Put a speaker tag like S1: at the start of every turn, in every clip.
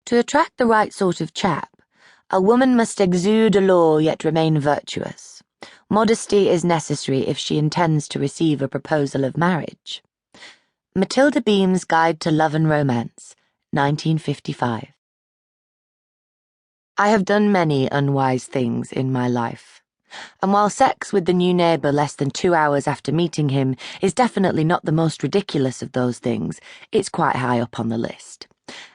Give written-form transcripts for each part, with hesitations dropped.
S1: To attract the right sort of chap, a woman must exude allure yet remain virtuous. Modesty is necessary if she intends to receive a proposal of marriage. Matilda Beam's Guide to Love and Romance, 1955. I have done many unwise things in my life, and while sex with the new neighbour less than 2 hours after meeting him is definitely not the most ridiculous of those things, it's quite high up on the list.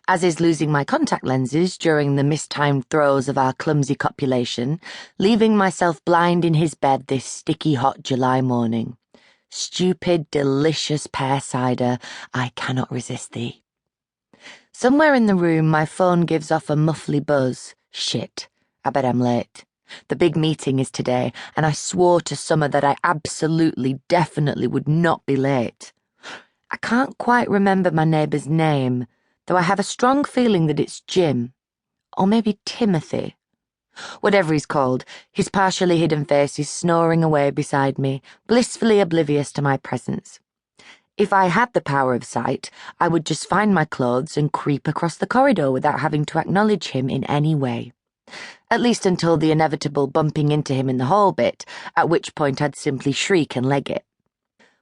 S1: As is losing my contact lenses during the mistimed throes of our clumsy copulation, leaving myself blind in his bed this sticky hot July morning. Stupid, delicious pear cider, I cannot resist thee. Somewhere in the room my phone gives off a muffly buzz. Shit, I bet I'm late. The big meeting is today, and I swore to Summer that I absolutely, definitely would not be late. I can't quite remember my neighbour's name, though I have a strong feeling that it's Jim. Or maybe Timothy. Whatever he's called, his partially hidden face is snoring away beside me, blissfully oblivious to my presence. If I had the power of sight, I would just find my clothes and creep across the corridor without having to acknowledge him in any way. At least until the inevitable bumping into him in the hall bit, at which point I'd simply shriek and leg it.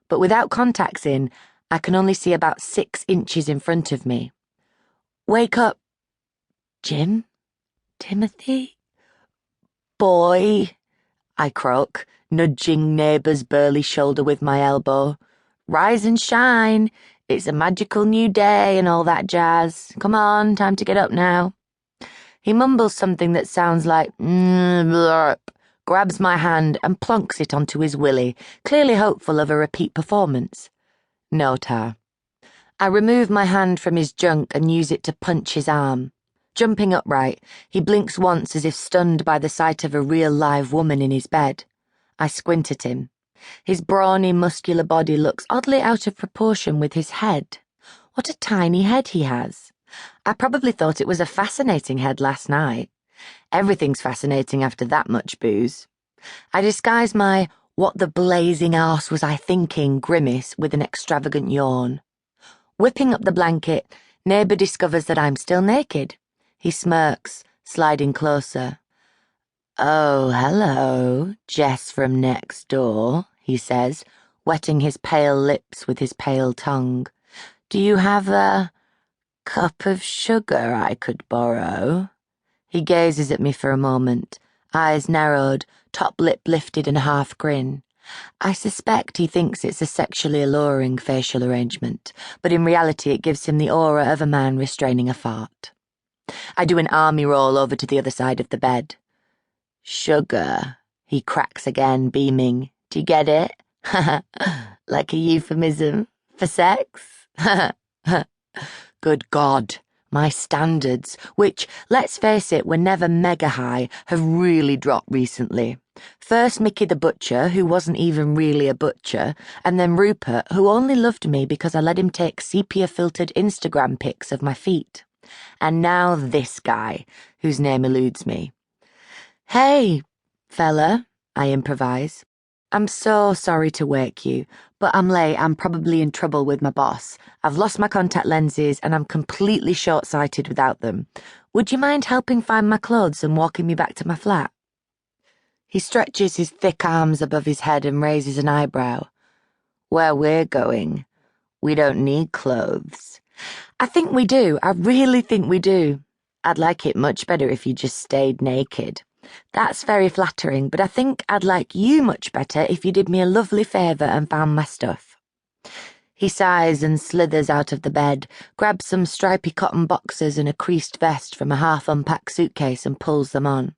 S1: But without contacts in, I can only see about 6 inches in front of me. Wake up, Jim? Timothy? Boy, I croak, nudging neighbour's burly shoulder with my elbow. Rise and shine, it's a magical new day and all that jazz. Come on, time to get up now. He mumbles something that sounds like blurp, grabs my hand and plonks it onto his willy, clearly hopeful of a repeat performance. No, Tar. I remove my hand from his junk and use it to punch his arm. Jumping upright, he blinks once as if stunned by the sight of a real live woman in his bed. I squint at him. His brawny, muscular body looks oddly out of proportion with his head. What a tiny head he has. I probably thought it was a fascinating head last night. Everything's fascinating after that much booze. I disguise my "what the blazing arse was I thinking" grimace with an extravagant yawn. Whipping up the blanket, neighbour discovers that I'm still naked. He smirks, sliding closer. "Oh, hello, Jess from next door," he says, wetting his pale lips with his pale tongue. "Do you have a cup of sugar I could borrow?" He gazes at me for a moment, eyes narrowed, top lip lifted in a half grin. I suspect he thinks it's a sexually alluring facial arrangement, but in reality it gives him the aura of a man restraining a fart. I do an army roll over to the other side of the bed. "Sugar," he cracks again, beaming. "Do you get it? Like a euphemism for sex?" Good God, my standards, which, let's face it, were never mega high, have really dropped recently. First Mickey the Butcher, who wasn't even really a butcher, and then Rupert, who only loved me because I let him take sepia-filtered Instagram pics of my feet. And now this guy, whose name eludes me. "Hey, fella," I improvise. "I'm so sorry to wake you, but I'm late. I'm probably in trouble with my boss. I've lost my contact lenses and I'm completely short-sighted without them. Would you mind helping find my clothes and walking me back to my flat?" He stretches his thick arms above his head and raises an eyebrow. "Where we're going, we don't need clothes." "I think we do. I really think we do. I'd like it much better if you just stayed naked. That's very flattering, but I think I'd like you much better if you did me a lovely favour and found my stuff." He sighs and slithers out of the bed, grabs some stripy cotton boxers and a creased vest from a half-unpacked suitcase and pulls them on.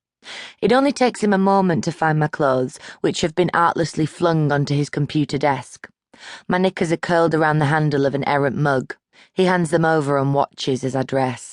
S1: It only takes him a moment to find my clothes, which have been artlessly flung onto his computer desk. My knickers are curled around the handle of an errant mug. He hands them over and watches as I dress.